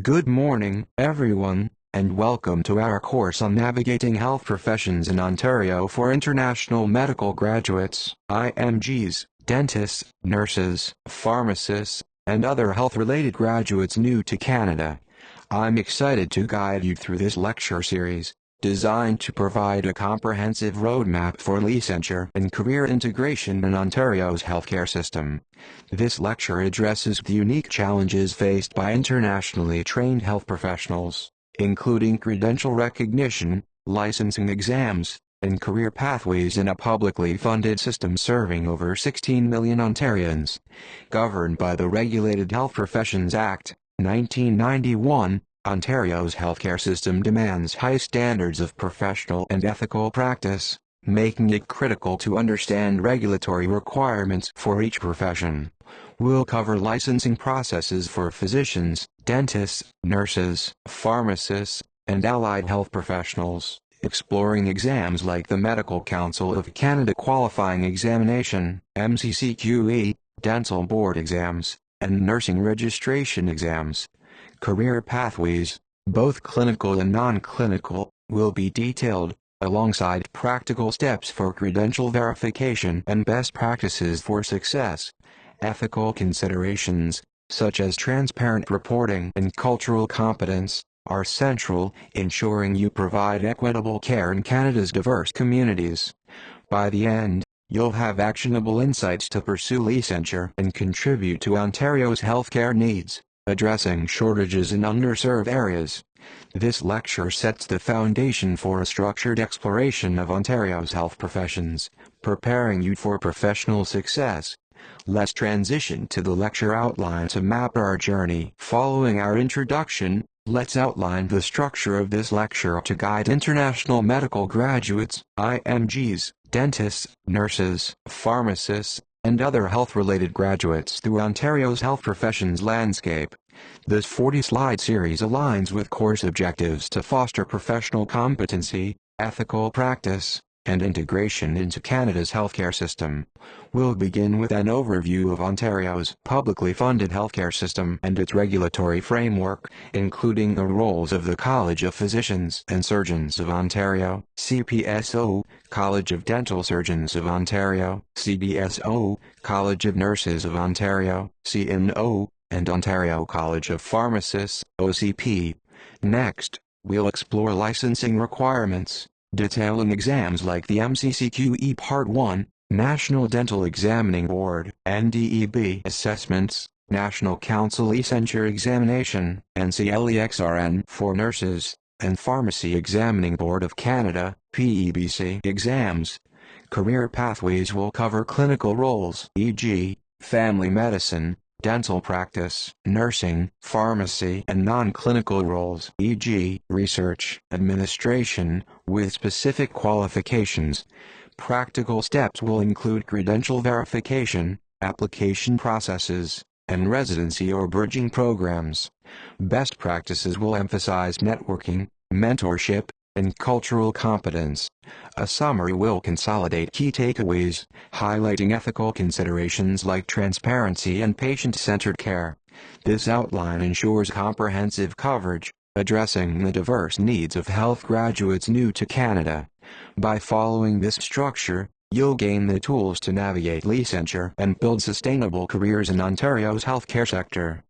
Good morning, everyone, and welcome to our course on navigating health professions in Ontario for international medical graduates, IMGs, dentists, nurses, pharmacists, and other health-related graduates new to Canada. I'm excited to guide you through this lecture series, designed to provide a comprehensive roadmap for licensure and career integration in Ontario's healthcare system. This lecture addresses the unique challenges faced by internationally trained health professionals, including credential recognition, licensing exams, and career pathways in a publicly funded system serving over 16 million Ontarians. Governed by the Regulated Health Professions Act, 1991, Ontario's healthcare system demands high standards of professional and ethical practice, making it critical to understand regulatory requirements for each profession. We'll cover licensing processes for physicians, dentists, nurses, pharmacists, and allied health professionals, exploring exams like the Medical Council of Canada Qualifying Examination, MCCQE, dental board exams, and nursing registration exams. Career pathways, both clinical and non-clinical, will be detailed, alongside practical steps for credential verification and best practices for success. Ethical considerations, such as transparent reporting and cultural competence, are central, ensuring you provide equitable care in Canada's diverse communities. By the end, you'll have actionable insights to pursue licensure and contribute to Ontario's healthcare needs, addressing shortages in underserved areas. This lecture sets the foundation for a structured exploration of Ontario's health professions, preparing you for professional success. Let's transition to the lecture outline to map our journey. Following our introduction, let's outline the structure of this lecture to guide international medical graduates, IMGs, dentists, nurses, pharmacists, and other health-related graduates through Ontario's health professions landscape. This 40-slide series aligns with course objectives to foster professional competency, ethical practice, and integration into Canada's healthcare system. We'll begin with an overview of Ontario's publicly funded healthcare system and its regulatory framework, including the roles of the College of Physicians and Surgeons of Ontario, CPSO, College of Dental Surgeons of Ontario, CDSO, College of Nurses of Ontario, CNO, and Ontario College of Pharmacists, OCP. Next, we'll explore licensing requirements, detailing exams like the MCCQE Part 1, National Dental Examining Board, NDEB assessments, National Council Licensure Examination, NCLEXRN for nurses, and Pharmacy Examining Board of Canada, PEBC exams. Career pathways will cover clinical roles, e.g., family medicine, dental practice, nursing, pharmacy, and non-clinical roles, e.g., research, administration, with specific qualifications. Practical steps will include credential verification, application processes, and residency or bridging programs. Best practices will emphasize networking, mentorship, and cultural competence. A summary will consolidate key takeaways, highlighting ethical considerations like transparency and patient-centered care. This outline ensures comprehensive coverage, addressing the diverse needs of health graduates new to Canada. By following this structure, you'll gain the tools to navigate licensure and build sustainable careers in Ontario's healthcare sector.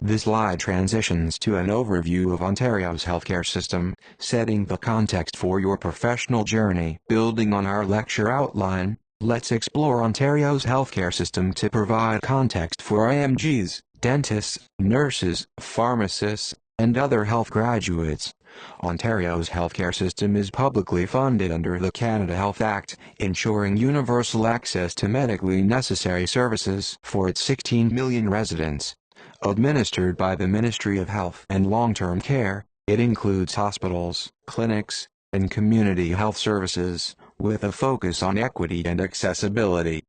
This slide transitions to an overview of Ontario's healthcare system, setting the context for your professional journey. Building on our lecture outline, let's explore Ontario's healthcare system to provide context for IMGs, dentists, nurses, pharmacists, and other health graduates. Ontario's healthcare system is publicly funded under the Canada Health Act, ensuring universal access to medically necessary services for its 16 million residents. Administered by the Ministry of Health and Long-Term Care, it includes hospitals, clinics, and community health services, with a focus on equity and accessibility.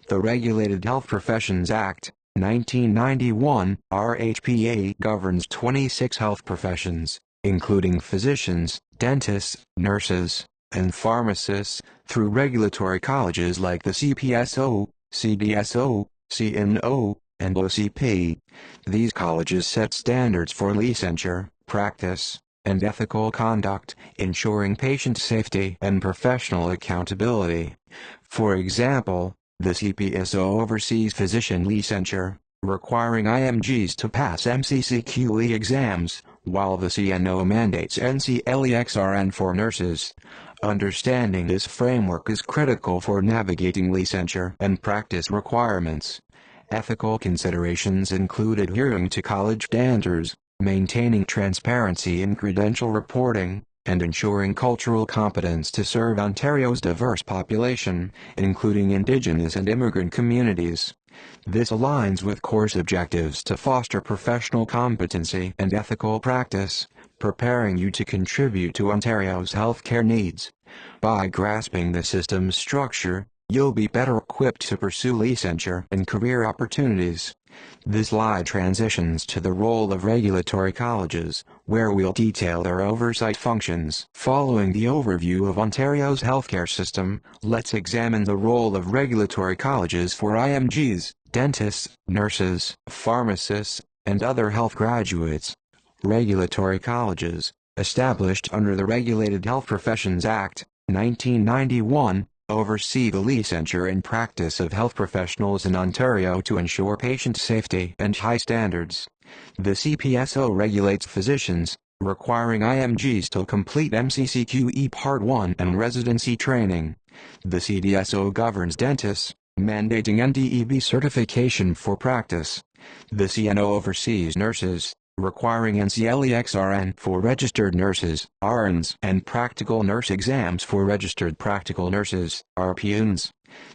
The Regulated Health Professions Act, 1991, RHPA governs 26 health professions, including physicians, dentists, nurses, and pharmacists, through regulatory colleges like the CPSO, CDSO, CNO, and OCP. These colleges set standards for licensure, practice, and ethical conduct, ensuring patient safety and professional accountability. For example, the CPSO oversees physician licensure, requiring IMGs to pass MCCQE exams, while the CNO mandates NCLEXRN for nurses. Understanding this framework is critical for navigating licensure and practice requirements. Ethical considerations include adhering to college standards, maintaining transparency in credential reporting, and ensuring cultural competence to serve Ontario's diverse population, including Indigenous and immigrant communities. This aligns with course objectives to foster professional competency and ethical practice, preparing you to contribute to Ontario's healthcare needs. By grasping the system's structure, you'll be better equipped to pursue licensure and career opportunities. This slide transitions to the role of regulatory colleges, where we'll detail their oversight functions. Following the overview of Ontario's healthcare system, let's examine the role of regulatory colleges for IMGs, dentists, nurses, pharmacists, and other health graduates. Regulatory colleges, established under the Regulated Health Professions Act, 1991, oversee the licensure and practice of health professionals in Ontario to ensure patient safety and high standards. The CPSO regulates physicians, requiring IMGs to complete MCCQE Part 1 and residency training. The CDSO governs dentists, mandating NDEB certification for practice. The CNO oversees nurses, requiring NCLEXRN for registered nurses, RNs, and practical nurse exams for registered practical nurses, RPNs.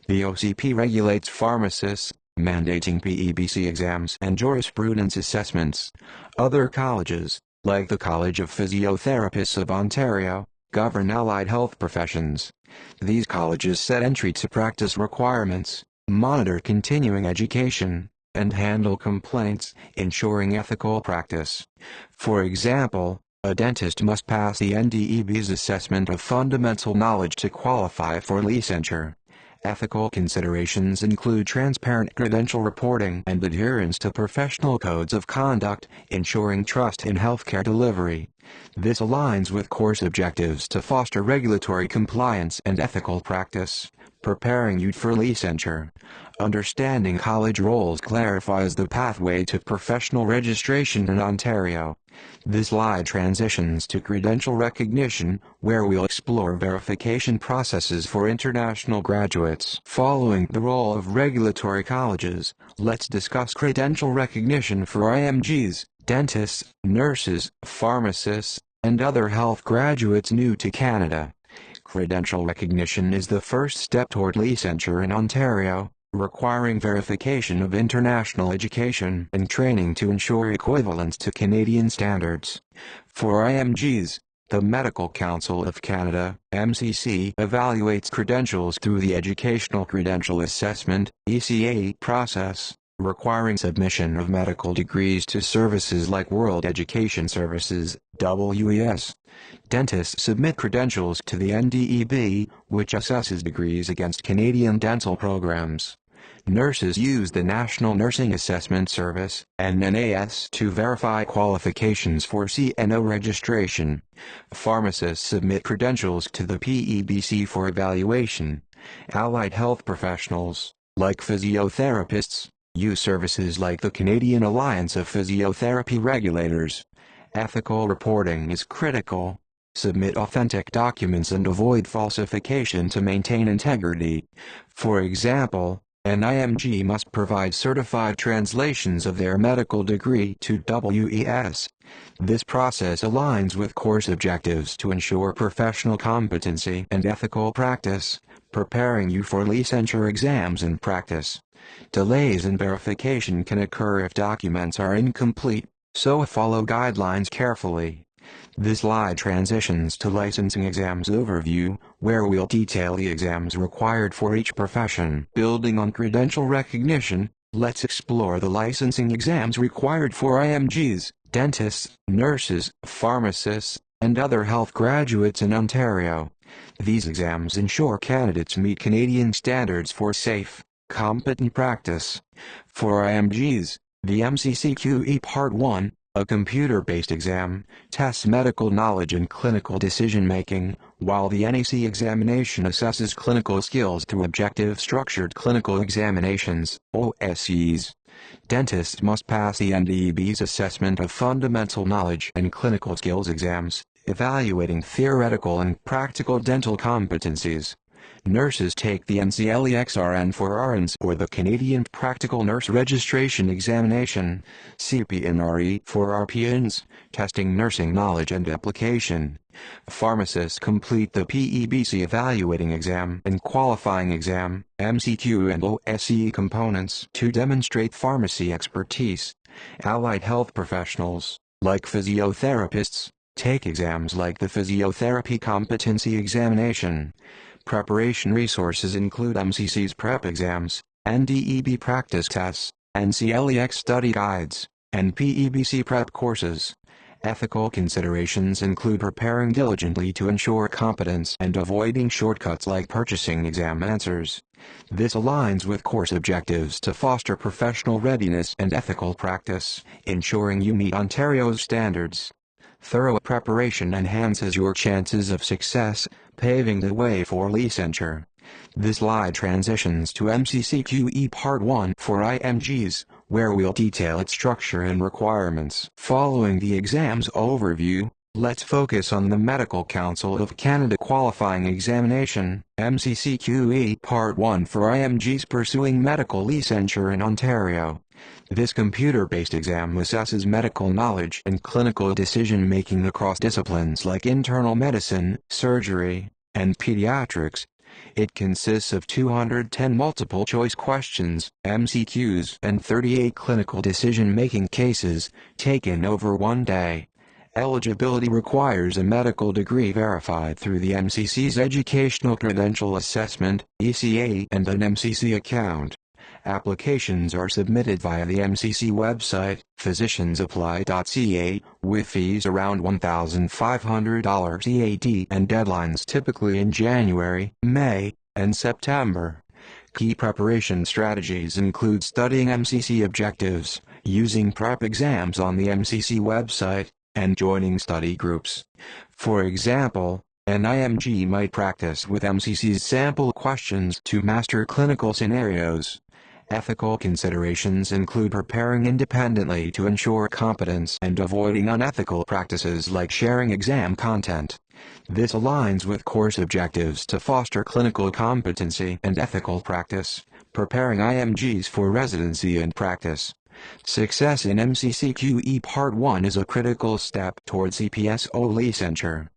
The OCP regulates pharmacists, mandating PEBC exams and jurisprudence assessments. Other colleges, like the College of Physiotherapists of Ontario, govern allied health professions. These colleges set entry to practice requirements, monitor continuing education, and handle complaints, ensuring ethical practice. For example, a dentist must pass the NDEB's assessment of fundamental knowledge to qualify for licensure. Ethical considerations include transparent credential reporting and adherence to professional codes of conduct, ensuring trust in healthcare delivery. This aligns with course objectives to foster regulatory compliance and ethical practice, preparing you for licensure. Understanding college roles clarifies the pathway to professional registration in Ontario. This slide transitions to credential recognition, where we'll explore verification processes for international graduates. Following the role of regulatory colleges, let's discuss credential recognition for IMGs, dentists, nurses, pharmacists, and other health graduates new to Canada. Credential recognition is the first step toward licensure in Ontario, requiring verification of international education and training to ensure equivalence to Canadian standards. For IMGs, the Medical Council of Canada, MCC, evaluates credentials through the Educational Credential Assessment, ECA, process, requiring submission of medical degrees to services like World Education Services, WES. Dentists submit credentials to the NDEB, which assesses degrees against Canadian dental programs. Nurses use the National Nursing Assessment Service, NNAS, to verify qualifications for CNO registration. Pharmacists submit credentials to the PEBC for evaluation. Allied health professionals, like physiotherapists, use services like the Canadian Alliance of Physiotherapy Regulators. Ethical reporting is critical. Submit authentic documents and avoid falsification to maintain integrity. For example, an IMG must provide certified translations of their medical degree to WES. This process aligns with course objectives to ensure professional competency and ethical practice, preparing you for licensure exams and practice. Delays in verification can occur if documents are incomplete, so follow guidelines carefully. This slide transitions to licensing exams overview, where we'll detail the exams required for each profession. Building on credential recognition, let's explore the licensing exams required for IMGs, dentists, nurses, pharmacists, and other health graduates in Ontario. These exams ensure candidates meet Canadian standards for safe, Competent practice. For IMGs, the MCCQE Part 1, a computer-based exam, tests medical knowledge and clinical decision-making, while the NAC examination assesses clinical skills through objective structured clinical examinations, OSCEs. Dentists must pass the NDEB's assessment of fundamental knowledge and clinical skills exams, evaluating theoretical and practical dental competencies. Nurses take the NCLEX-RN for RNs or the Canadian Practical Nurse Registration Examination, CPNRE for RPNs, testing nursing knowledge and application. Pharmacists complete the PEBC evaluating exam and qualifying exam, MCQ and OSCE components to demonstrate pharmacy expertise. Allied health professionals, like physiotherapists, take exams like the Physiotherapy Competency Examination. Preparation resources include MCC's prep exams, NDEB practice tests, NCLEX study guides, and PEBC prep courses. Ethical considerations include preparing diligently to ensure competence and avoiding shortcuts like purchasing exam answers. This aligns with course objectives to foster professional readiness and ethical practice, ensuring you meet Ontario's standards. Thorough preparation enhances your chances of success, paving the way for licensure. This slide transitions to MCCQE Part 1 for IMGs, where we'll detail its structure and requirements. Following the exam's overview, let's focus on the Medical Council of Canada Qualifying Examination, MCCQE Part 1 for IMGs pursuing medical licensure in Ontario. This computer-based exam assesses medical knowledge and clinical decision-making across disciplines like internal medicine, surgery, and pediatrics. It consists of 210 multiple-choice questions, MCQs, and 38 clinical decision-making cases, taken over 1 day. Eligibility requires a medical degree verified through the MCC's Educational Credential Assessment, ECA, and an MCC account. Applications are submitted via the MCC website, physiciansapply.ca, with fees around $1,500 CAD and deadlines typically in January, May, and September. Key preparation strategies include studying MCC objectives, using prep exams on the MCC website, and joining study groups. For example, an IMG might practice with MCC's sample questions to master clinical scenarios. Ethical considerations include preparing independently to ensure competence and avoiding unethical practices like sharing exam content. This aligns with course objectives to foster clinical competency and ethical practice, preparing IMGs for residency and practice. Success in MCCQE Part 1 is a critical step towards CPSO licensure.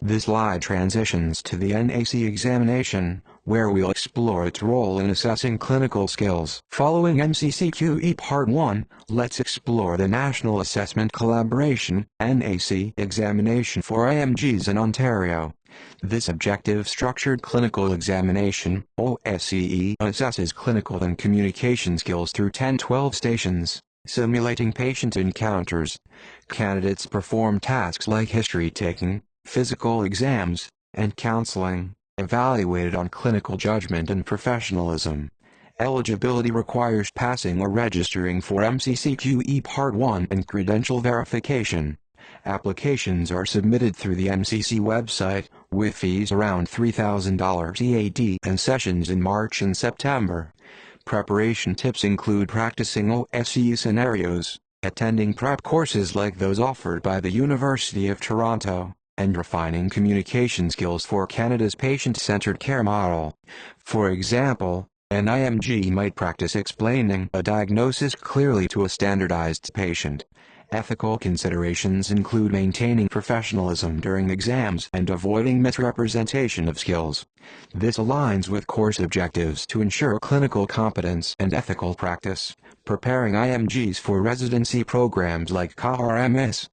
This slide transitions to the NAC examination, where we'll explore its role in assessing clinical skills. Following MCCQE Part 1, let's explore the National Assessment Collaboration (NAC) examination for IMGs in Ontario. This objective structured clinical examination, OSCE, assesses clinical and communication skills through 10-12 stations, simulating patient encounters. Candidates perform tasks like history taking, physical exams, and counseling, evaluated on clinical judgment and professionalism. Eligibility requires passing or registering for MCCQE Part 1 and credential verification. Applications are submitted through the MCC website, with fees around $3,000 CAD and sessions in March and September. Preparation tips include practicing OSCE scenarios, attending prep courses like those offered by the University of Toronto, and refining communication skills for Canada's patient-centered care model. For example, an IMG might practice explaining a diagnosis clearly to a standardized patient. Ethical considerations include maintaining professionalism during exams and avoiding misrepresentation of skills. This aligns with course objectives to ensure clinical competence and ethical practice, preparing IMGs for residency programs like CARMS.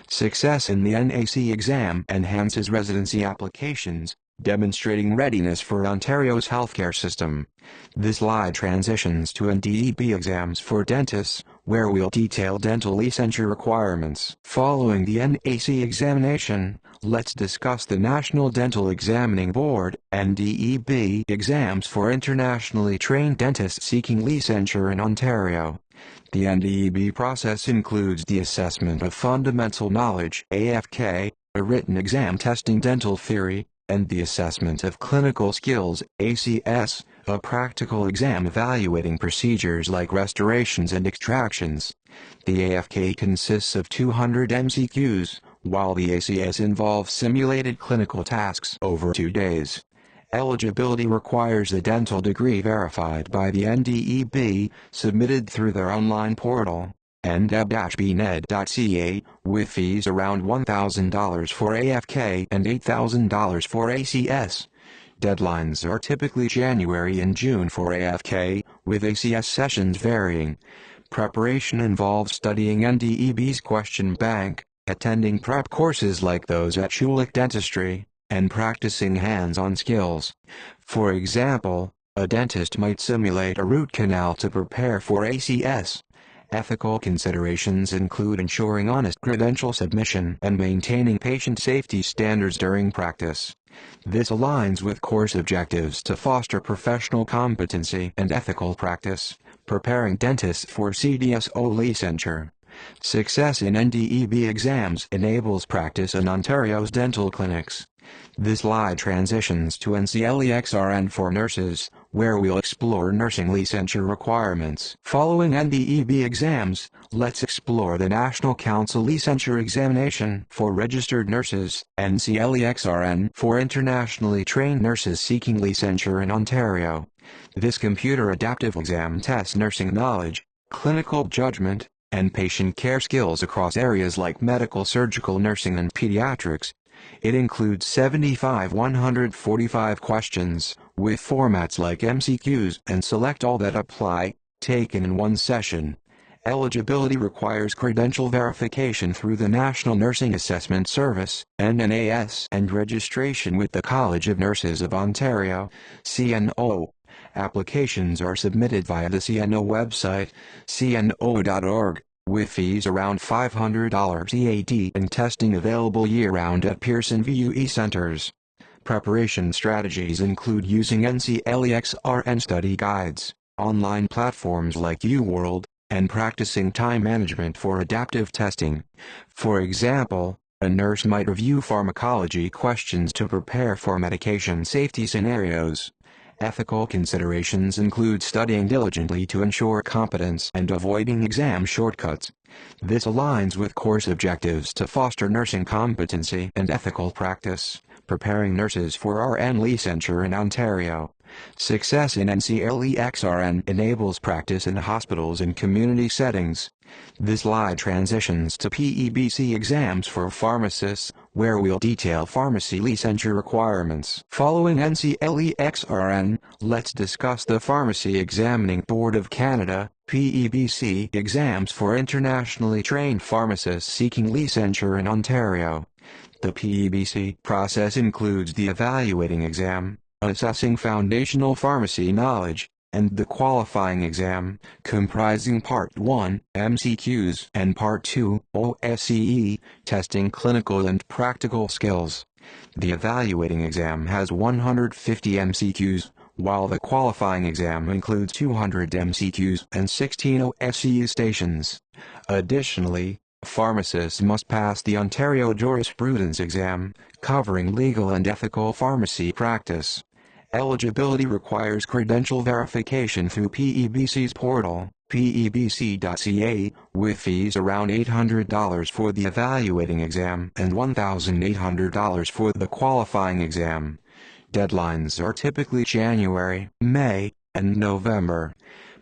Success in the NAC exam enhances residency applications, demonstrating readiness for Ontario's healthcare system. This slide transitions to NDEB exams for dentists, where we'll detail dental licensure requirements. Following the NAC examination, let's discuss the National Dental Examining Board (NDEB) exams for internationally trained dentists seeking licensure in Ontario. The NDEB process includes the assessment of fundamental knowledge (AFK), a written exam testing dental theory, and the assessment of clinical skills (ACS), a practical exam evaluating procedures like restorations and extractions. The AFK consists of 200 MCQs, while the ACS involves simulated clinical tasks over 2 days. Eligibility requires a dental degree verified by the NDEB, submitted through their online portal, ndeb-bned.ca, with fees around $1,000 for AFK and $8,000 for ACS. Deadlines are typically January and June for AFK, with ACS sessions varying. Preparation involves studying NDEB's question bank, attending prep courses like those at Schulich Dentistry, and practicing hands-on skills. For example, a dentist might simulate a root canal to prepare for ACS. Ethical considerations include ensuring honest credential submission and maintaining patient safety standards during practice. This aligns with course objectives to foster professional competency and ethical practice, preparing dentists for CDSO licensure. Success in NDEB exams enables practice in Ontario's dental clinics. This slide transitions to NCLEXRN for nurses, where we'll explore nursing licensure requirements. Following NDEB exams, let's explore the National Council Licensure Examination for registered nurses, NCLEXRN, for internationally trained nurses seeking licensure in Ontario. This computer adaptive exam tests nursing knowledge, clinical judgment, and patient care skills across areas like medical, surgical nursing, and pediatrics. It includes 75 145 questions, with formats like MCQs and Select All that apply, taken in one session. Eligibility requires credential verification through the National Nursing Assessment Service, NNAS, and registration with the College of Nurses of Ontario, CNO. Applications are submitted via the CNO website, cno.org. with fees around $500 EAD and testing available year-round at Pearson VUE centers. Preparation strategies include using NCLEXRN study guides, online platforms like UWorld, and practicing time management for adaptive testing. For example, a nurse might review pharmacology questions to prepare for medication safety scenarios. Ethical considerations include studying diligently to ensure competence and avoiding exam shortcuts. This aligns with course objectives to foster nursing competency and ethical practice, preparing nurses for RN licensure in Ontario. Success in NCLEXRN enables practice in hospitals and community settings. This slide transitions to PEBC exams for pharmacists, where we'll detail pharmacy licensure requirements. Following NCLEXRN, let's discuss the Pharmacy Examining Board of Canada, PEBC exams for internationally trained pharmacists seeking licensure in Ontario. The PEBC process includes the evaluating exam, assessing foundational pharmacy knowledge, and the qualifying exam, comprising Part 1, MCQs, and Part 2, OSCE, testing clinical and practical skills. The evaluating exam has 150 MCQs, while the qualifying exam includes 200 MCQs and 16 OSCE stations. Additionally, pharmacists must pass the Ontario Jurisprudence exam, covering legal and ethical pharmacy practice. Eligibility requires credential verification through PEBC's portal, pebc.ca, with fees around $800 for the evaluating exam and $1,800 for the qualifying exam. Deadlines are typically January, May, and November.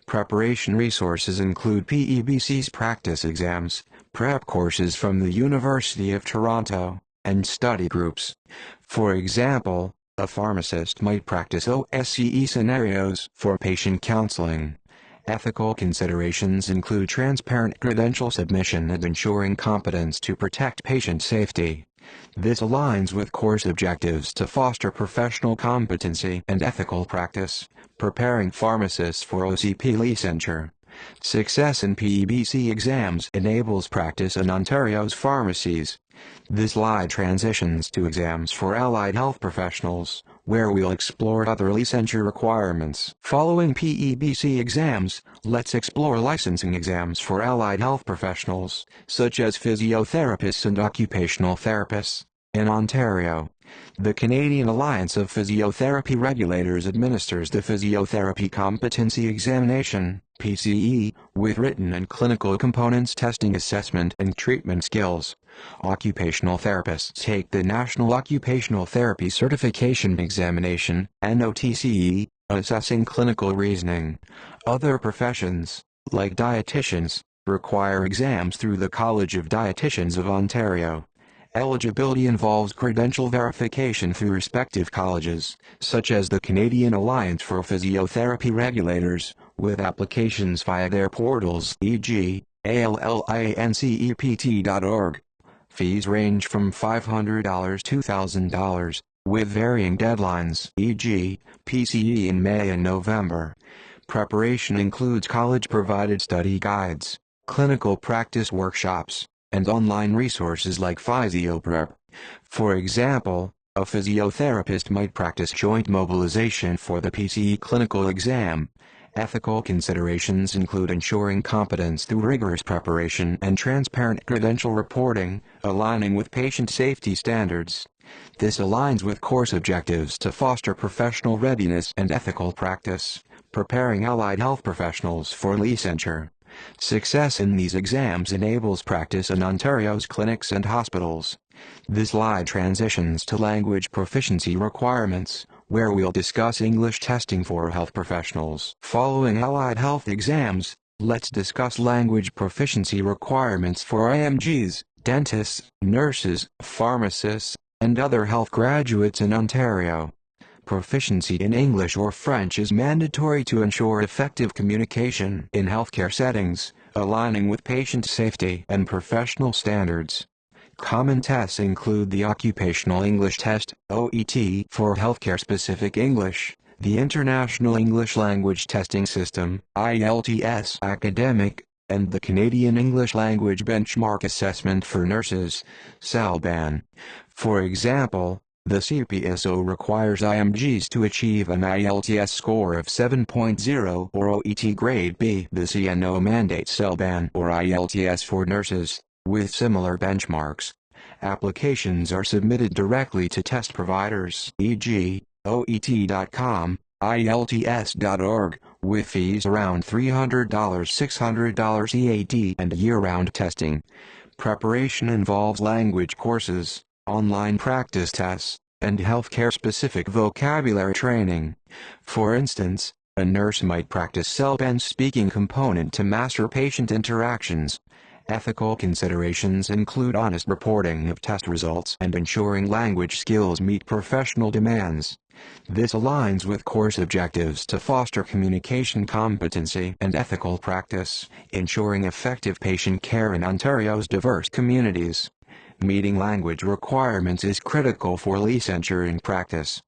Preparation resources include PEBC's practice exams, prep courses from the University of Toronto, and study groups. For example, a pharmacist might practice OSCE scenarios for patient counseling. Ethical considerations include transparent credential submission and ensuring competence to protect patient safety. This aligns with course objectives to foster professional competency and ethical practice, preparing pharmacists for OCP licensure. Success in PEBC exams enables practice in Ontario's pharmacies. This slide transitions to exams for allied health professionals, where we'll explore other licensure requirements. Following PEBC exams, let's explore licensing exams for allied health professionals, such as physiotherapists and occupational therapists. In Ontario, the Canadian Alliance of Physiotherapy Regulators administers the Physiotherapy Competency Examination, PCE, with written and clinical components testing assessment and treatment skills. Occupational therapists take the National Occupational Therapy Certification Examination, NOTCE, assessing clinical reasoning. Other professions, like dietitians, require exams through the College of Dietitians of Ontario. Eligibility involves credential verification through respective colleges, such as the Canadian Alliance for Physiotherapy Regulators, with applications via their portals, e.g., allincept.org. Fees range from $500 to $1,000, with varying deadlines, e.g., PCE in May and November. Preparation includes college-provided study guides, clinical practice workshops, and online resources like PhysioPrep. For example, a physiotherapist might practice joint mobilization for the PCE clinical exam. Ethical considerations include ensuring competence through rigorous preparation and transparent credential reporting, aligning with patient safety standards. This aligns with course objectives to foster professional readiness and ethical practice, preparing allied health professionals for licensure. Success in these exams enables practice in Ontario's clinics and hospitals. This slide transitions to language proficiency requirements, where we'll discuss English testing for health professionals. Following allied health exams, let's discuss language proficiency requirements for IMGs, dentists, nurses, pharmacists, and other health graduates in Ontario. Proficiency in English or French is mandatory to ensure effective communication in healthcare settings, aligning with patient safety and professional standards. Common tests include the Occupational English Test, OET, for healthcare-specific English, the International English Language Testing System, IELTS Academic, and the Canadian English Language Benchmark Assessment for Nurses, CELBAN. For example, the CPSO requires IMGs to achieve an IELTS score of 7.0 or OET grade B. The CNO mandates CELBAN or IELTS for nurses, with similar benchmarks. Applications are submitted directly to test providers, e.g., OET.com, IELTS.org, with fees around $300, $600 EAD and year-round testing. Preparation involves language courses, online practice tests, and healthcare-specific vocabulary training. For instance, a nurse might practice CELBAN's speaking component to master patient interactions. Ethical considerations include honest reporting of test results and ensuring language skills meet professional demands. This aligns with course objectives to foster communication competency and ethical practice, ensuring effective patient care in Ontario's diverse communities. Meeting language requirements is critical for licensure in practice.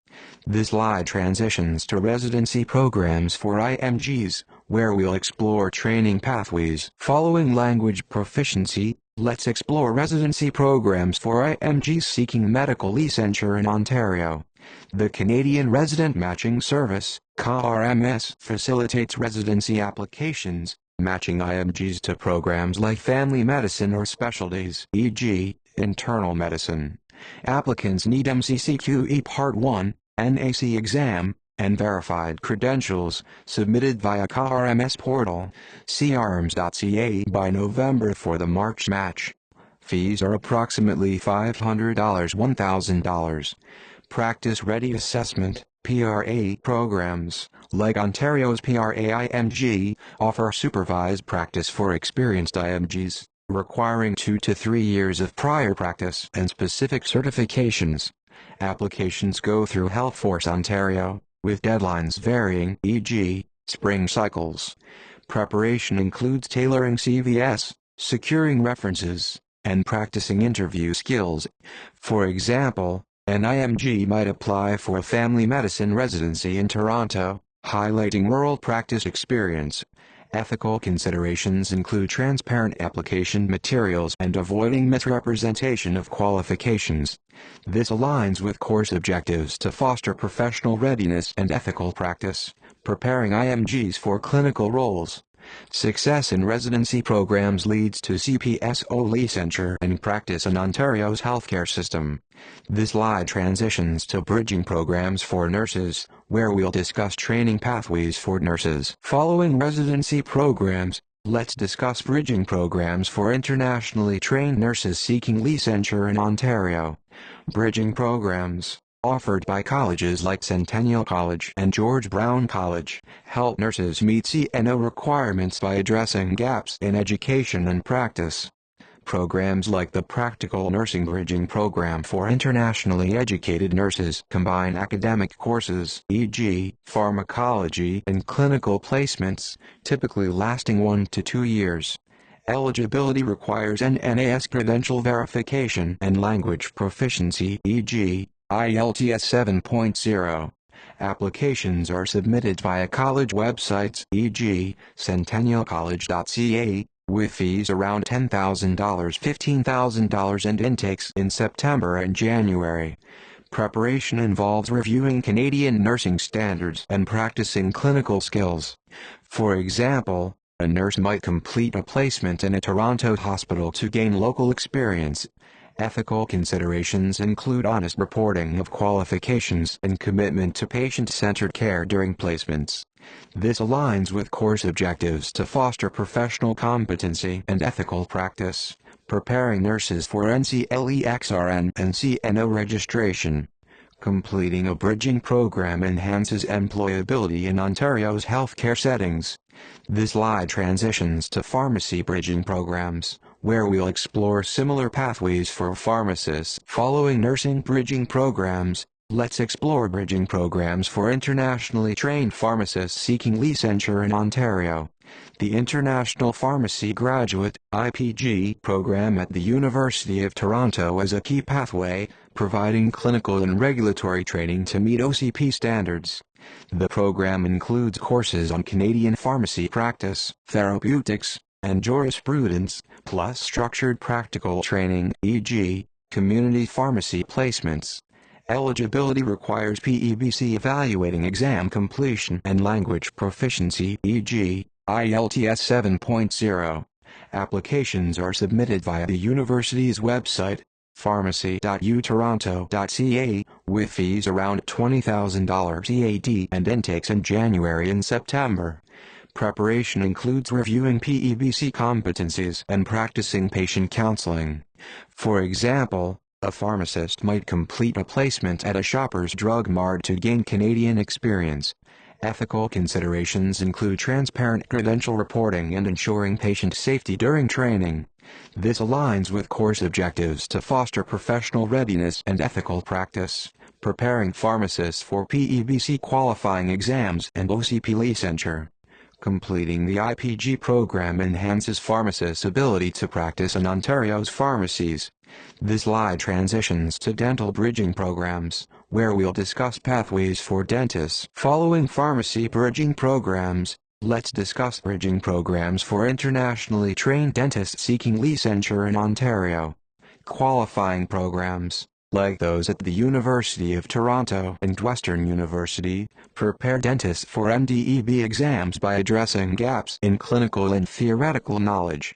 This slide transitions to residency programs for IMGs, where we'll explore training pathways. Following language proficiency, let's explore residency programs for IMGs seeking medical licensure in Ontario. The Canadian Resident Matching Service, CARMS, facilitates residency applications, matching IMGs to programs like family medicine or specialties, e.g., internal medicine. Applicants need MCCQE Part 1, NAC exam, and verified credentials, submitted via CARMS portal, carms.ca by November for the March match. Fees are approximately $500, $1,000. Practice-ready assessment, PRA programs, like Ontario's PRA-IMG, offer supervised practice for experienced IMGs, requiring 2 to 3 years of prior practice and specific certifications. Applications go through HealthForce Ontario, with deadlines varying, e.g., spring cycles. Preparation includes tailoring CVS, securing references, and practicing interview skills. For example, an IMG might apply for a family medicine residency in Toronto, highlighting rural practice experience. Ethical considerations include transparent application materials and avoiding misrepresentation of qualifications. This aligns with course objectives to foster professional readiness and ethical practice, preparing IMGs for clinical roles. Success in residency programs leads to CPSO licensure and practice in Ontario's healthcare system. This slide transitions to bridging programs for nurses, where we'll discuss training pathways for nurses. Following residency programs, let's discuss bridging programs for internationally trained nurses seeking licensure in Ontario. Bridging programs, offered by colleges like Centennial College and George Brown College, help nurses meet CNO requirements by addressing gaps in education and practice. Programs like the Practical Nursing Bridging Program for internationally educated nurses combine academic courses, e.g., pharmacology and clinical placements, typically lasting 1 to 2 years. Eligibility requires NNAS credential verification and language proficiency, e.g., IELTS 7.0. Applications are submitted via college websites, e.g., centennialcollege.ca, with fees around $10,000, $15,000 and intakes in September and January. Preparation involves reviewing Canadian nursing standards and practicing clinical skills. For example, a nurse might complete a placement in a Toronto hospital to gain local experience. Ethical considerations include honest reporting of qualifications and commitment to patient-centered care during placements. This aligns with course objectives to foster professional competency and ethical practice, preparing nurses for NCLEXRN and CNO registration. Completing a bridging program enhances employability in Ontario's healthcare settings. This slide transitions to pharmacy bridging programs, where we'll explore similar pathways for pharmacists. Following nursing bridging programs, let's explore bridging programs for internationally trained pharmacists seeking licensure in Ontario. The International Pharmacy Graduate (IPG) program at the University of Toronto is a key pathway, providing clinical and regulatory training to meet OCP standards. The program includes courses on Canadian pharmacy practice, therapeutics, and jurisprudence, plus structured practical training, e.g., community pharmacy placements. Eligibility requires PEBC evaluating exam completion and language proficiency, e.g., IELTS 7.0. Applications are submitted via the university's website, pharmacy.utoronto.ca, with fees around $20,000 EAD and intakes in January and September. Preparation includes reviewing PEBC competencies and practicing patient counseling. For example, a pharmacist might complete a placement at a Shoppers Drug Mart to gain Canadian experience. Ethical considerations include transparent credential reporting and ensuring patient safety during training. This aligns with course objectives to foster professional readiness and ethical practice, preparing pharmacists for PEBC qualifying exams and OCP licensure. Completing the IPG program enhances pharmacists' ability to practice in Ontario's pharmacies. This slide transitions to dental bridging programs, where we'll discuss pathways for dentists. Following pharmacy bridging programs, let's discuss bridging programs for internationally trained dentists seeking licensure in Ontario. Qualifying programs, like those at the University of Toronto and Western University, prepare dentists for MDEB exams by addressing gaps in clinical and theoretical knowledge.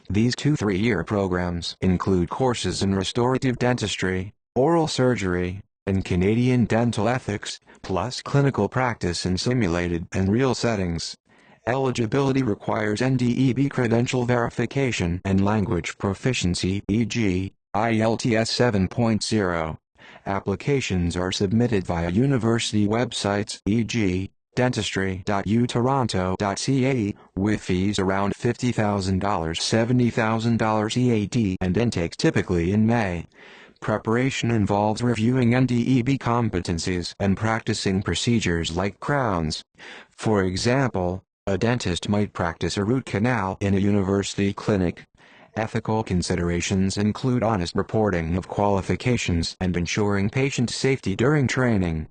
These 2 3-year programs include courses in restorative dentistry, oral surgery, and Canadian dental ethics, plus clinical practice in simulated and real settings. Eligibility requires NDEB credential verification and language proficiency, e.g., IELTS 7.0. Applications are submitted via university websites, e.g., dentistry.utoronto.ca, with fees around $50,000, $70,000 EAD and intakes typically in May. Preparation involves reviewing NDEB competencies and practicing procedures like crowns. For example, a dentist might practice a root canal in a university clinic. Ethical considerations include honest reporting of qualifications and ensuring patient safety during training.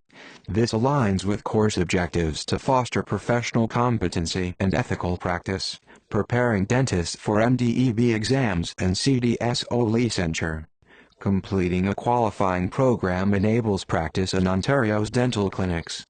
This aligns with course objectives to foster professional competency and ethical practice, preparing dentists for MDEB exams and CDSO licensure. Completing a qualifying program enables practice in Ontario's dental clinics.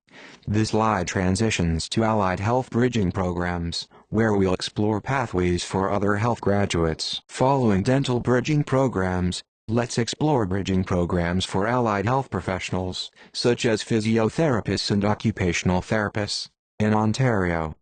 This slide transitions to allied health bridging programs, where we'll explore pathways for other health graduates. Following dental bridging programs, let's explore bridging programs for allied health professionals, such as physiotherapists and occupational therapists. In Ontario,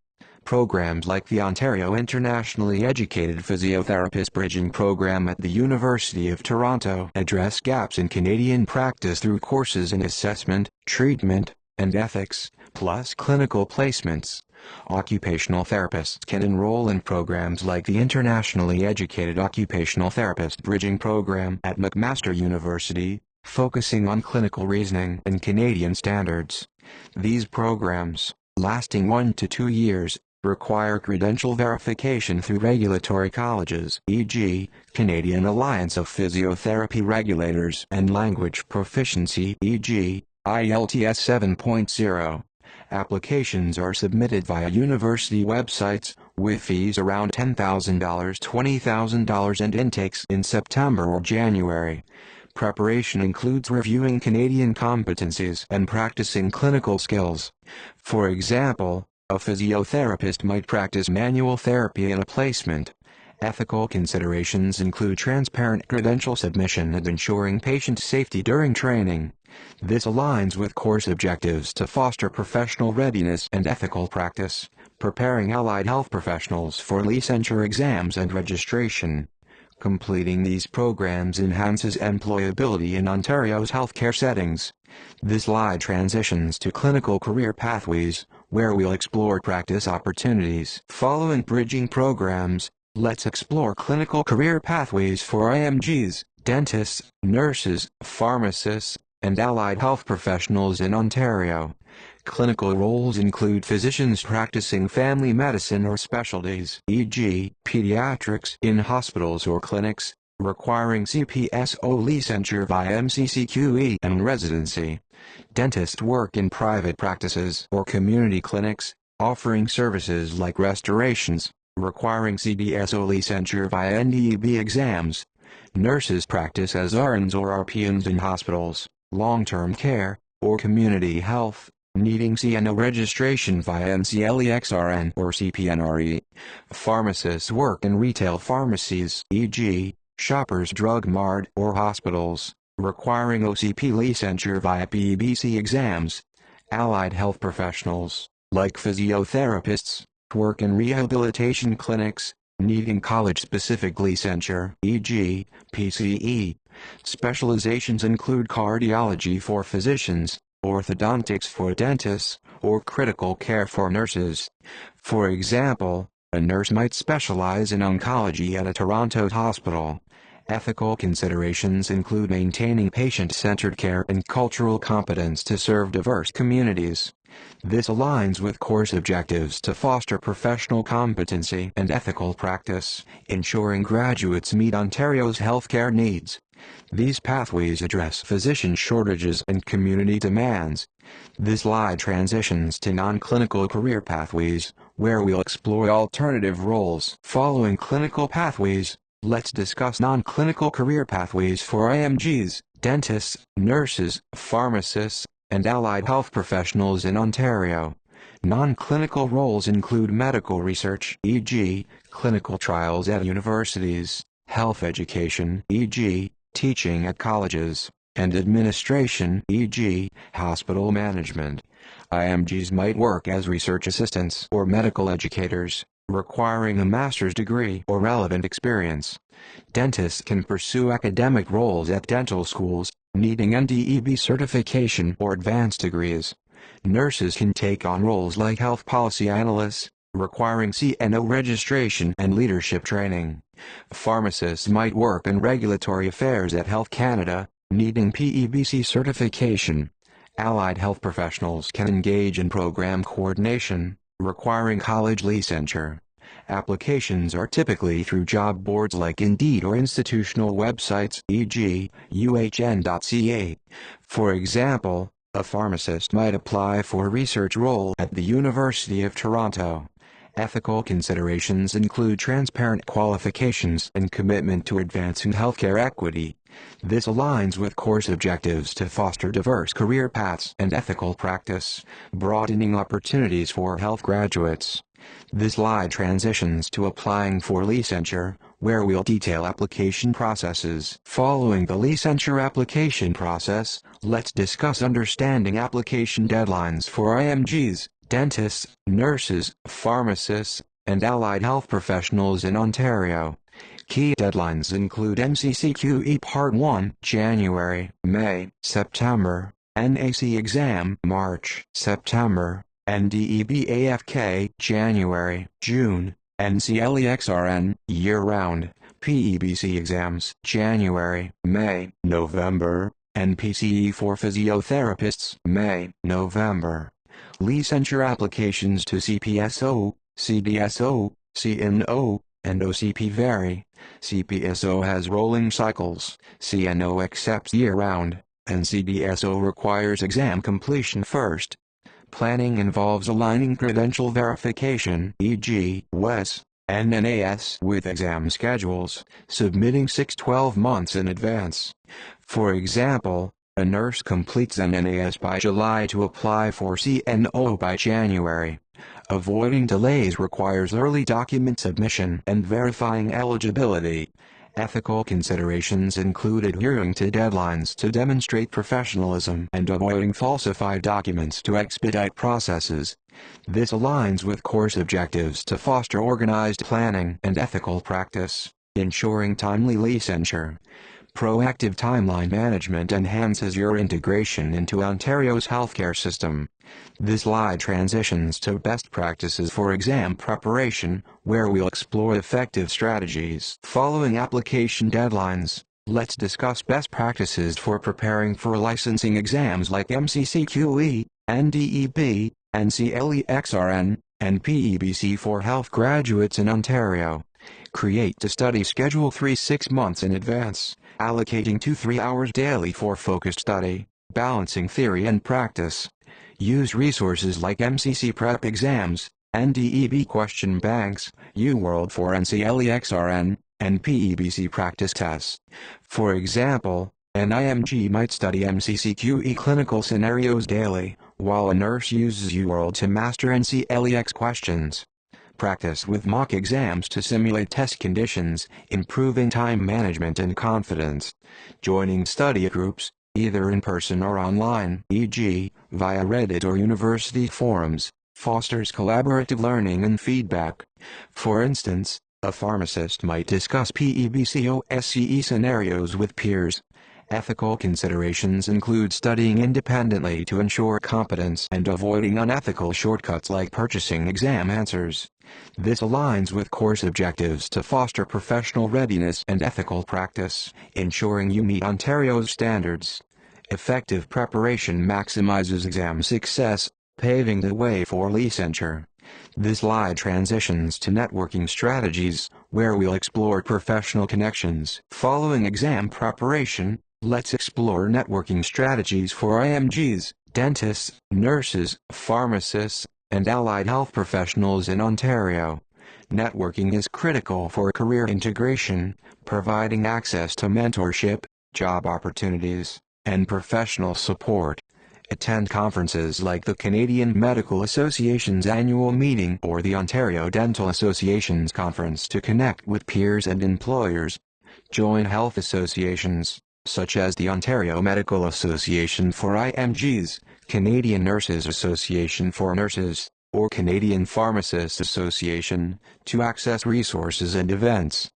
programs like the Ontario Internationally Educated Physiotherapist Bridging Program at the University of Toronto address gaps in Canadian practice through courses in assessment, treatment, and ethics, plus clinical placements. Occupational therapists can enroll in programs like the Internationally Educated Occupational Therapist Bridging Program at McMaster University, focusing on clinical reasoning and Canadian standards. These programs, lasting 1 to 2 years, require credential verification through regulatory colleges, e.g., Canadian Alliance of Physiotherapy Regulators, and language proficiency, e.g., IELTS 7.0. Applications are submitted via university websites, with fees around $10,000, $20,000 and intakes in September or January. Preparation includes reviewing Canadian competencies and practicing clinical skills. For example, a physiotherapist might practice manual therapy in a placement. Ethical considerations include transparent credential submission and ensuring patient safety during training. This aligns with course objectives to foster professional readiness and ethical practice, preparing allied health professionals for licensure exams and registration. Completing these programs enhances employability in Ontario's healthcare settings. This slide transitions to clinical career pathways, where we'll explore practice opportunities. Following bridging programs, let's explore clinical career pathways for IMGs, dentists, nurses, pharmacists, and allied health professionals in Ontario. Clinical roles include physicians practicing family medicine or specialties, e.g., pediatrics, in hospitals or clinics, requiring CPSO licensure via MCCQE and residency. Dentists work in private practices or community clinics, offering services like restorations, requiring CDSO licensure via NDEB exams. Nurses practice as RNs or RPNs in hospitals, long-term care, or community health, needing CNO registration via NCLEXRN or CPNRE. Pharmacists work in retail pharmacies, e.g., Shoppers Drug Mart or hospitals, requiring OCP licensure via PEBC exams. Allied health professionals, like physiotherapists, work in rehabilitation clinics, needing college-specific licensure, e.g., PCE. Specializations include cardiology for physicians, orthodontics for dentists, or critical care for nurses. For example, a nurse might specialize in oncology at a Toronto hospital. Ethical considerations include maintaining patient-centered care and cultural competence to serve diverse communities. This aligns with course objectives to foster professional competency and ethical practice, ensuring graduates meet Ontario's healthcare needs. These pathways address physician shortages and community demands. This slide transitions to non-clinical career pathways, where we'll explore alternative roles. Following clinical pathways, let's discuss non-clinical career pathways for IMGs, dentists, nurses, pharmacists, and allied health professionals in Ontario. Non-clinical roles include medical research, e.g., clinical trials at universities, health education, e.g., teaching at colleges, and administration, e.g., hospital management. IMGs might work as research assistants or medical educators, requiring a master's degree or relevant experience. Dentists can pursue academic roles at dental schools, needing NDEB certification or advanced degrees. Nurses can take on roles like health policy analysts, requiring CNO registration and leadership training. Pharmacists might work in regulatory affairs at Health Canada, needing PEBC certification. Allied health professionals can engage in program coordination, requiring college licensure. Applications are typically through job boards like Indeed or institutional websites, e.g., uhn.ca. For example, a pharmacist might apply for a research role at the University of Toronto. Ethical considerations include transparent qualifications and commitment to advancing healthcare equity. This aligns with course objectives to foster diverse career paths and ethical practice, broadening opportunities for health graduates. This slide transitions to applying for licensure, where we'll detail application processes. Following the licensure application process, let's discuss understanding application deadlines for IMGs, dentists, nurses, pharmacists, and allied health professionals in Ontario. Key deadlines include MCCQE Part 1, January, May, September, NAC exam, March, September, NDEB AFK, January, June, NCLEXRN, year-round, PEBC exams, January, May, November, NPCE for physiotherapists, May, November. Licensure applications to CPSO, CDSO, CNO, and OCP vary. CPSO has rolling cycles, CNO accepts year-round, and CDSO requires exam completion first. Planning involves aligning credential verification, e.g., WES, NNAS, with exam schedules, submitting 6-12 months in advance. For example, a nurse completes NNAS by July to apply for CNO by January. Avoiding delays requires early document submission and verifying eligibility. Ethical considerations include adhering to deadlines to demonstrate professionalism and avoiding falsified documents to expedite processes. This aligns with course objectives to foster organized planning and ethical practice, ensuring timely licensure. Proactive timeline management enhances your integration into Ontario's healthcare system. This slide transitions to best practices for exam preparation, where we'll explore effective strategies. Following application deadlines, let's discuss best practices for preparing for licensing exams like MCCQE, NDEB, NCLEXRN, and PEBC for health graduates in Ontario. Create a study schedule 3-6 months in advance, allocating 2-3 hours daily for focused study, balancing theory and practice. Use resources like MCC Prep Exams, NDEB Question Banks, UWorld for NCLEXRN, and PEBC Practice Tests. For example, an IMG might study MCCQE clinical scenarios daily, while a nurse uses UWorld to master NCLEX questions. Practice with mock exams to simulate test conditions, improving time management and confidence. Joining study groups, either in person or online, e.g., via Reddit or university forums, fosters collaborative learning and feedback. For instance, a pharmacist might discuss PEBC/OSCE scenarios with peers. Ethical considerations include studying independently to ensure competence and avoiding unethical shortcuts like purchasing exam answers. This aligns with course objectives to foster professional readiness and ethical practice, ensuring you meet Ontario's standards. Effective preparation maximizes exam success, paving the way for licensure. This slide transitions to networking strategies, where we'll explore professional connections. Following exam preparation, let's explore networking strategies for IMGs, dentists, nurses, pharmacists, and allied health professionals in Ontario. Networking is critical for career integration, providing access to mentorship, job opportunities, and professional support. Attend conferences like the Canadian Medical Association's annual meeting or the Ontario Dental Association's conference to connect with peers and employers. Join health associations, such as the Ontario Medical Association for IMGs, Canadian Nurses Association for Nurses, or Canadian Pharmacists Association, to access resources and events.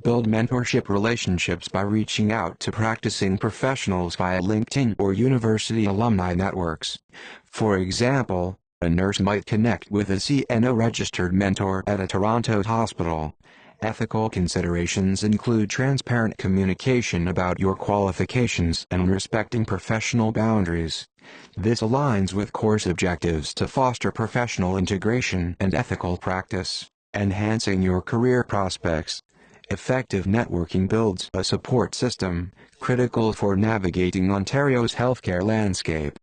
Build mentorship relationships by reaching out to practicing professionals via LinkedIn or university alumni networks. For example, a nurse might connect with a CNO-registered mentor at a Toronto hospital. Ethical considerations include transparent communication about your qualifications and respecting professional boundaries. This aligns with course objectives to foster professional integration and ethical practice. enhancing your career prospects. Effective networking builds a support system, critical for navigating Ontario's healthcare landscape.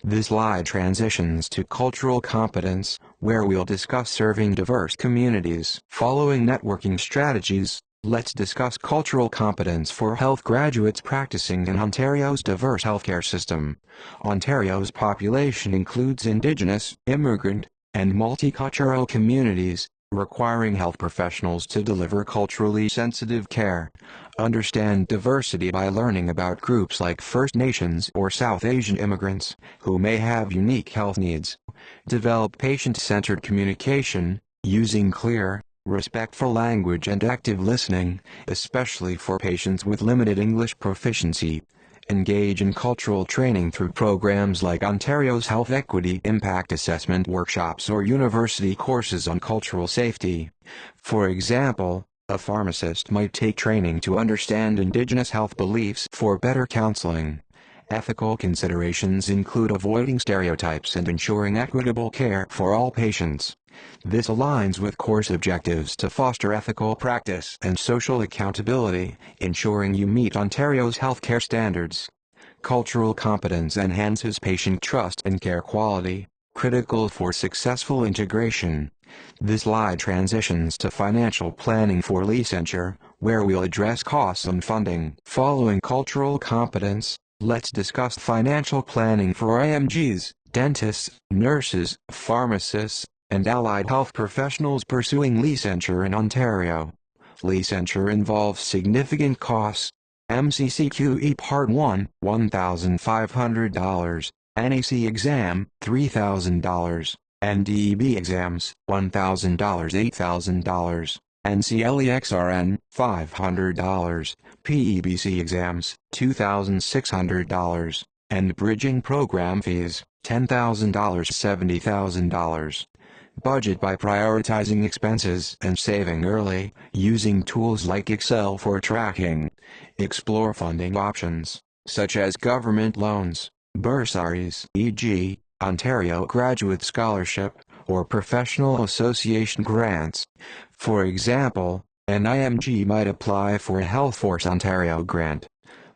This slide transitions to cultural competence, where we'll discuss serving diverse communities. Following networking strategies, let's discuss cultural competence for health graduates practicing in Ontario's diverse healthcare system. Ontario's population includes Indigenous, immigrant, and multicultural communities, requiring health professionals to deliver culturally sensitive care. Understand diversity by learning about groups like First Nations or South Asian immigrants, who may have unique health needs. Develop patient-centered communication, using clear, respectful language and active listening, especially for patients with limited English proficiency. Engage in cultural training through programs like Ontario's Health Equity Impact Assessment workshops or university courses on cultural safety. For example, a pharmacist might take training to understand Indigenous health beliefs for better counseling. Ethical considerations include avoiding stereotypes and ensuring equitable care for all patients. This aligns with course objectives to foster ethical practice and social accountability, ensuring you meet Ontario's healthcare standards. Cultural competence enhances patient trust and care quality, critical for successful integration. This slide transitions to financial planning for licensure, where we'll address costs and funding. Following cultural competence, let's discuss financial planning for IMGs, dentists, nurses, pharmacists, and allied health professionals pursuing licensure in Ontario. Licensure involves significant costs. MCCQE Part 1, $1,500, NAC exam, $3,000, NDEB exams, $1,000, $8,000, NCLEXRN, $500, PEBC exams, $2,600, and bridging program fees, $10,000, $70,000. Budget by prioritizing expenses and saving early, using tools like Excel for tracking. Explore funding options, such as government loans, bursaries, e.g., Ontario Graduate Scholarship, or Professional Association grants. For example, an IMG might apply for a HealthForce Ontario grant.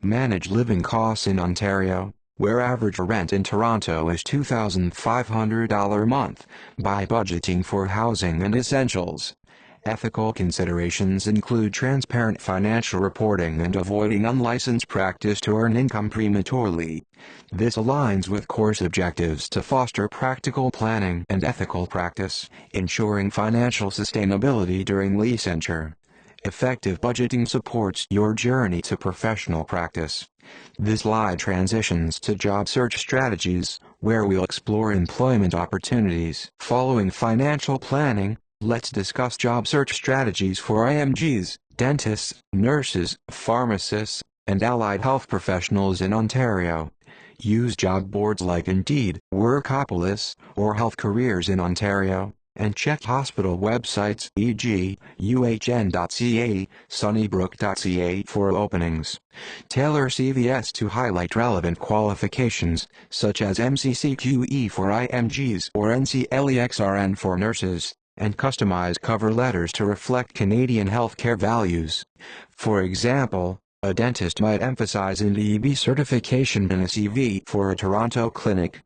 Manage living costs in Ontario, where average rent in Toronto is $2,500 a month, by budgeting for housing and essentials. Ethical considerations include transparent financial reporting and avoiding unlicensed practice to earn income prematurely. This aligns with course objectives to foster practical planning and ethical practice, ensuring financial sustainability during licensure. Effective budgeting supports your journey to professional practice. This slide transitions to job search strategies, where we'll explore employment opportunities. Following financial planning, let's discuss job search strategies for IMGs, dentists, nurses, pharmacists, and allied health professionals in Ontario. Use job boards like Indeed, Workopolis, or Health Careers in Ontario, and check hospital websites, e.g., uhn.ca, sunnybrook.ca for openings. Tailor CVS to highlight relevant qualifications, such as MCCQE for IMGs or NCLEXRN for nurses, and customize cover letters to reflect Canadian healthcare values. For example, a dentist might emphasize NDEB certification in a CV for a Toronto clinic.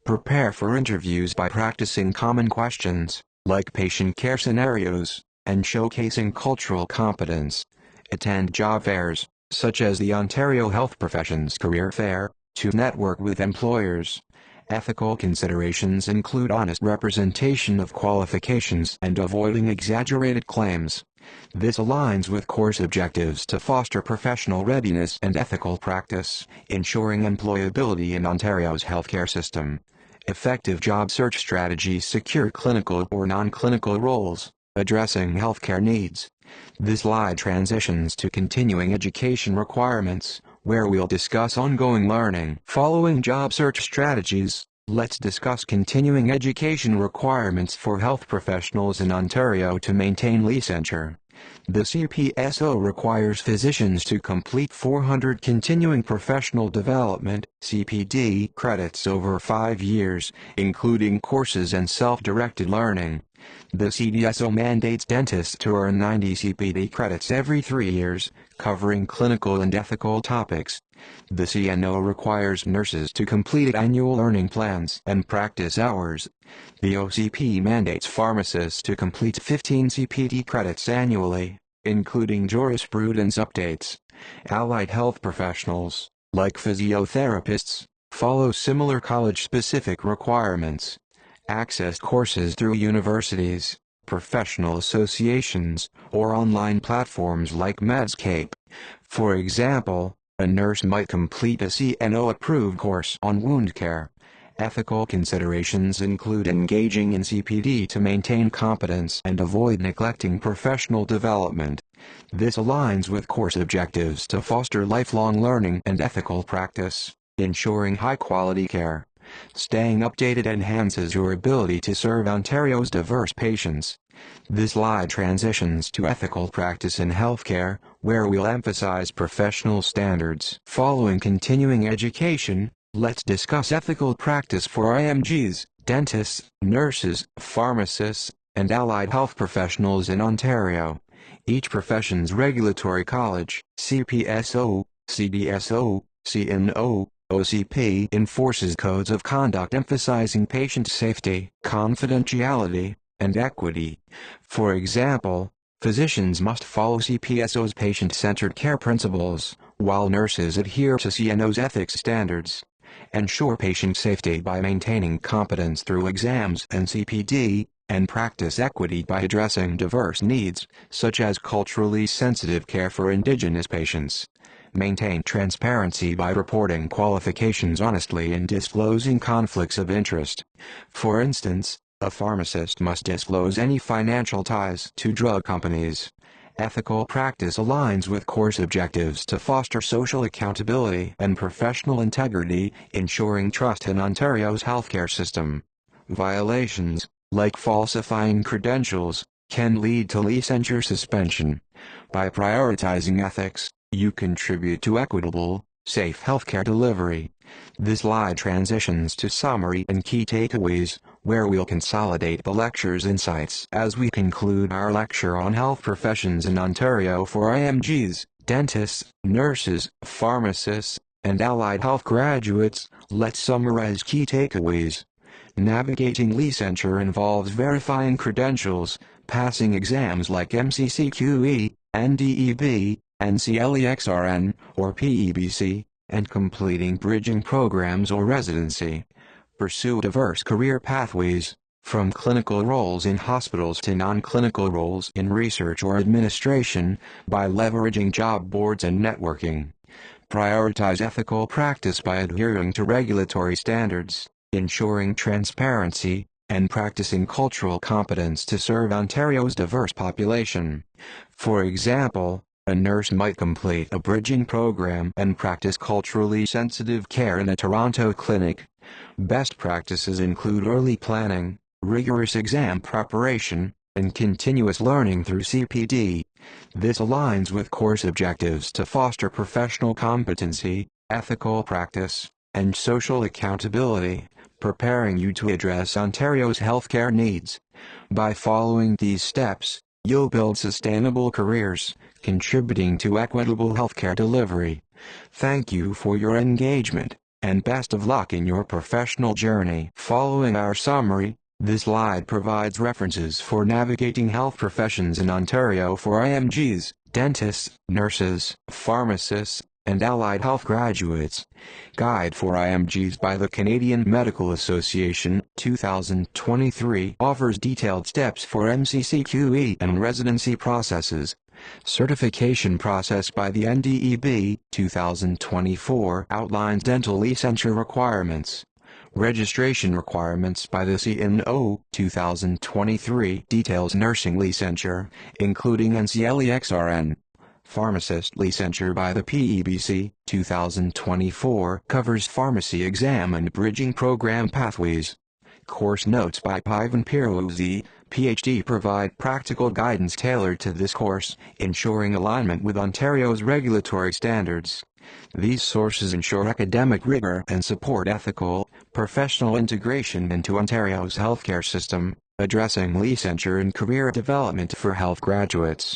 Prepare for interviews by practicing common questions, like patient care scenarios, and showcasing cultural competence. Attend job fairs, such as the Ontario Health Professions Career Fair, to network with employers. Ethical considerations include honest representation of qualifications and avoiding exaggerated claims. This aligns with course objectives to foster professional readiness and ethical practice, ensuring employability in Ontario's healthcare system. Effective job search strategies secure clinical or non-clinical roles, addressing healthcare needs. This slide transitions to continuing education requirements, where we'll discuss ongoing learning. Following job search strategies, let's discuss continuing education requirements for health professionals in Ontario to maintain licensure. The CPSO requires physicians to complete 400 continuing professional development (CPD) credits over 5 years, including courses and self-directed learning. The CDSO mandates dentists to earn 90 CPD credits every 3 years, covering clinical and ethical topics. The CNO requires nurses to complete annual learning plans and practice hours. The OCP mandates pharmacists to complete 15 CPD credits annually, including jurisprudence updates. Allied health professionals, like physiotherapists, follow similar college-specific requirements. Access courses through universities, professional associations, or online platforms like Medscape. For example, a nurse might complete a CNO-approved course on wound care. Ethical considerations include engaging in CPD to maintain competence and avoid neglecting professional development. This aligns with course objectives to foster lifelong learning and ethical practice, ensuring high-quality care. Staying updated enhances your ability to serve Ontario's diverse patients. This slide transitions to ethical practice in healthcare, where we'll emphasize professional standards. Following continuing education, let's discuss ethical practice for IMGs, dentists, nurses, pharmacists, and allied health professionals in Ontario. Each profession's regulatory college, CPSO, CDSO, CNO, OCP enforces codes of conduct emphasizing patient safety, confidentiality, and equity. For example, physicians must follow CPSO's patient-centered care principles, while nurses adhere to CNO's ethics standards. Ensure patient safety by maintaining competence through exams and CPD, and practice equity by addressing diverse needs, such as culturally sensitive care for Indigenous patients. Maintain transparency by reporting qualifications honestly and disclosing conflicts of interest. For instance, a pharmacist must disclose any financial ties to drug companies. Ethical practice aligns with course objectives to foster social accountability and professional integrity, ensuring trust in Ontario's healthcare system. Violations, like falsifying credentials, can lead to licensure suspension. By prioritizing ethics, you contribute to equitable, safe healthcare delivery. This slide transitions to summary and key takeaways, where we'll consolidate the lecture's insights as we conclude our lecture on health professions in Ontario for IMGs, dentists, nurses, pharmacists, and allied health graduates. Let's summarize key takeaways. Navigating licensure involves verifying credentials, passing exams like MCCQE, NDEB, NCLEXRN, or PEBC, and completing bridging programs or residency. Pursue diverse career pathways, from clinical roles in hospitals to non-clinical roles in research or administration, by leveraging job boards and networking. Prioritize ethical practice by adhering to regulatory standards, ensuring transparency, and practicing cultural competence to serve Ontario's diverse population. For example, a nurse might complete a bridging program and practice culturally sensitive care in a Toronto clinic. Best practices include early planning, rigorous exam preparation, and continuous learning through CPD. This aligns with course objectives to foster professional competency, ethical practice, and social accountability, preparing you to address Ontario's healthcare needs. By following these steps, you'll build sustainable careers, contributing to equitable healthcare delivery. Thank you for your engagement, and best of luck in your professional journey. Following our summary, this slide provides references for navigating health professions in Ontario for IMGs, dentists, nurses, pharmacists, and allied health graduates. Guide for IMGs by the Canadian Medical Association, 2023, offers detailed steps for MCCQE and residency processes. Certification process by the NDEB, 2024, outlines dental licensure requirements. Registration requirements by the CNO, 2023, details nursing licensure, including NCLEXRN. Pharmacist licensure by the PEBC, 2024, covers pharmacy exam and bridging program pathways. Course notes by Pirouzi, Ph.D. provide practical guidance tailored to this course, ensuring alignment with Ontario's regulatory standards. These sources ensure academic rigor and support ethical, professional integration into Ontario's healthcare system. addressing licensure and career development for health graduates.